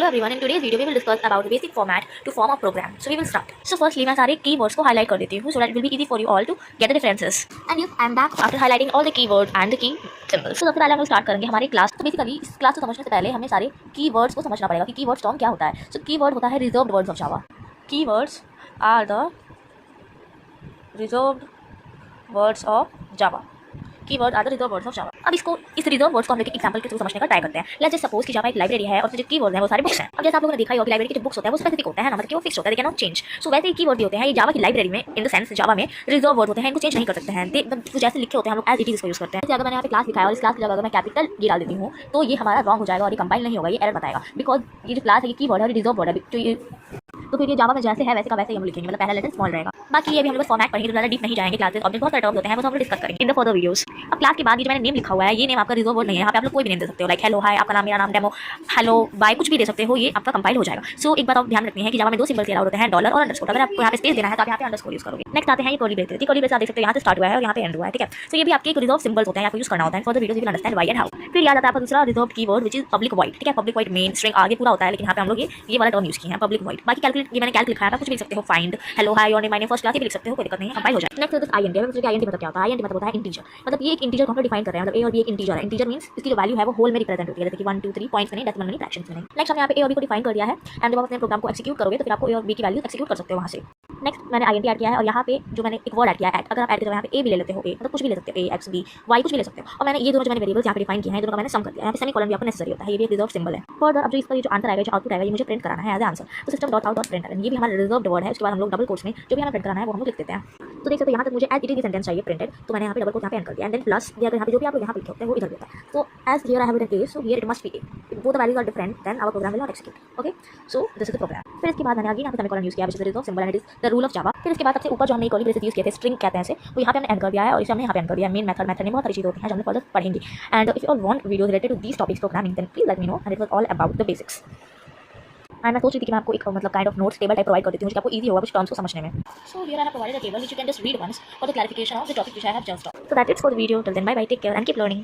Hello everyone, in today's video we will discuss about the basic format to form a program. So we will start. So firstly मैं सारे keywords को highlight कर देती हूँ so that it will be easy for you all to get the differences. And yes, I am back after highlighting all the keywords and the key symbols. So सबसे पहले हम लोग start करेंगे हमारी क्लास. तो बेसिकली इस class को समझने से पहले हमें सारे keywords को समझना पड़ेगा कि कीवर्ड्स टर्म क्या होता है. So keyword होता है reserved words of Java. Keywords are the reserved words of Java. Keyword are the reserve words of Java. अब इसको इस रिजर्व वर्ड्स को हम लोग एक एग्जांपल के थ्रू समझने का ट्राई करते हैं. लेट्स जस्ट सपोज कि जावा एक लाइब्रेरी है और उसमें जो कीवर्ड है वो सारे बुक्स हैं. अब जैसे आप लोगों ने देखा ही होगा लाइब्रेरी के जो बुक्स होते हैं वो स्पेसिफिक होते हैं ना, मतलब कि वो फिक्स होता है, दे कैन नॉट चेंज. सो वैसे ही कीवर्ड भी होते हैं ये जावा की लाइब्रेरी में इन द सेंस जावा में रिजर्व वर्ड होते हैं, इनको चेंज नहीं कर सकते हैं. तो जैसे लिखे होते हैं हम लोग एज इट इज इसको यूज करते हैं. जैसे अगर मैंने यहाँ पे क्लास लिखा है और इस क्लास की जगह अगर मैं कैपिटल ये डाल देती हूँ तो ये हमारा रॉन्ग हो जाएगा और ये कंपाइल नहीं होगा, ये एरर बताएगा बिकॉज ये जो क्लास है ये कीवर्ड है और रिजर्व वर्ड है. तो फिर ये जावा में जैसे है वैसे का वैसे ही हम लिखेंगे, मतलब पहला लेटर स्मॉल रहेगा. बाकी ये भी हम लोग फॉर्मेट पढ़ेंगे तो ज़्यादा डीप नहीं जाएंगे. क्लासेस ऑब्जेक्ट बहुत सारे टर्म्स होते हैं वो सब डिस्कस करेंगे इन द फर्दर वीडियोस. अब क्लास के बाद ये जो मैंने नेम लिखा हुआ है ये नेम आपका रिजर्व वर्ड नहीं है. यहाँ पे आप लोग कोई भी नेम दे सकते हो, लाइक हेलो, हाय, आपका नाम, मेरा नाम, डेमो, हेलो, बाय, कुछ भी दे सकते हो, ये आपका कंपाइल हो जाएगा. सो एक बात आप ध्यान रखनी है कि जावा में दो सिंबल्स अलाउड होते हैं, डॉलर और अंडरस्कोर. अगर आपको यहाँ पे स्पेस देना है तो आप यहाँ पे अंडरस्कोर यूज करोगे. नेक्स्ट आते हैं ये कर्ली ब्रेसेस. कर्ली ब्रेसेस आप देख सकते हो यहाँ से स्टार्ट हुआ है और यहाँ पे एंड हुआ है, ठीक है. सो ये भी आपके रिजर्व सिंबल्स होते हैं, आपको यूज करना होता है. For the videos you will understand why and how. फिर याद आता है आपका दूसरा reserve keyword which is public void, ठीक है. पब्लिक वॉइड मेन स्ट्रिंग आगे पूरा होता है लेकिन यहाँ पे हम लोग ये वाला टर्म यूज किए हैं पब्लिक वॉइड. बाकी कैलकुलेट ये मैंने कैलकुलेट लिखा है, कुछ भी लिख सकते हो, find, hello, hi, your name, my name, first class भी लिख सकते हो, कोई दिक्कत नहीं है, कंपाइल हो जाए. Next is INT. आईएनटी मतलब क्या होता है? आईएनटी मतलब होता है इंटीजर. मतलब ये एक इंटीजर को हम डिफाइन कर रहे हैं, मतलब ए और बी एक इंटीजर है. इंटीजर मींस इसकी जो वैल्यू है वो होल में रिप्रेजेंट होती है, जैसे कि 1 2 3 पॉइंट्स में नहीं, डेसिमल में नहीं, फ्रैक्शंस में नहीं. नेक्स्ट हमने यहाँ पे ए और बी को डिफाइन कर दिया है एंड जब आप अपने प्रोग्राम को एक्जीक्यूट करोगे तो फिर आपको ए और बी की वैल्यू एक्जीक्यूट कर सकते हो वहाँ से. नेक्स्ट मैंने आईएनटी ऐड किया है और यहाँ पे जो मैंने एक वर्ड ऐड किया है, अगर आप ऐड करते हो यहाँ पे ए भी ले लेते हो, ए मतलब कुछ भी ले सकते हो, ए एक्स बी वाई कुछ भी ले सकते हो. और मैंने ये दोनों जो मैंने वेरिएबल्स यहाँ पे डिफाइन किए हैं दोनों का मैंने सम कर दिया. यहाँ पे सेमीकोलन भी आपको नेसेसरी होता है, ये भी रिजर्व सिंबल है. फर्दर अब जो इसका ये जो आंसर आएगा, जो आउटपुट आएगा, ये मुझे प्रिंट कराना है एज आंसर. तो system dot out dot print, ये भी हमारा रिजर्व्ड वर्ड है. उसके बाद हम लोग डबल कोट्स में जो भी हमें प्रिंट कराना है वो हम लोग लिख देते हैं. तो देख सकते हो यहाँ तक मुझे एज इट इज सेंटेंस चाहिए प्रिंटेड, तो मैंने यहाँ पे डबल कोट यहाँ पे एंड कर दिया एंड देन प्लस यहाँ पे जो भी आप लोग यहाँ पे लिखे होते हैं वो इधर होता है. तो as here I have written A, so here it must be A. Both the values are different, then our program will not execute. Okay, so this is the program. फिर इसके बाद मैंने आगे यहाँ पे सेमीकोलन यूज किया which is the reserve symbol and it is the rule of Java. फिर इसके बाद सबसे ऊपर जो हमने कर्ली ब्रेसेस यूज किए थे, स्ट्रिंग कहते हैं इसे, वो यहाँ पे हमने एंड कर दिया है और इसे हमने यहाँ पे एंड कर दिया. मेन मेथड में बहुत सारी चीजें होती हैं जो हमने फर्दर पढ़ेंगे. And if you all want videos related to these topics programming then please let me know and it was all about the basics. मैं सोच रही थी कि मैं आपको एक मतलब kind of notes table type provide कर देती हूँ, आपको इजी होगा कुछ टर्म्स को समझने में. So here I have provided a table which you can just read once for the clarification of the topic which I have just talked. So that's it for the video. Till then bye bye, take care and keep learning.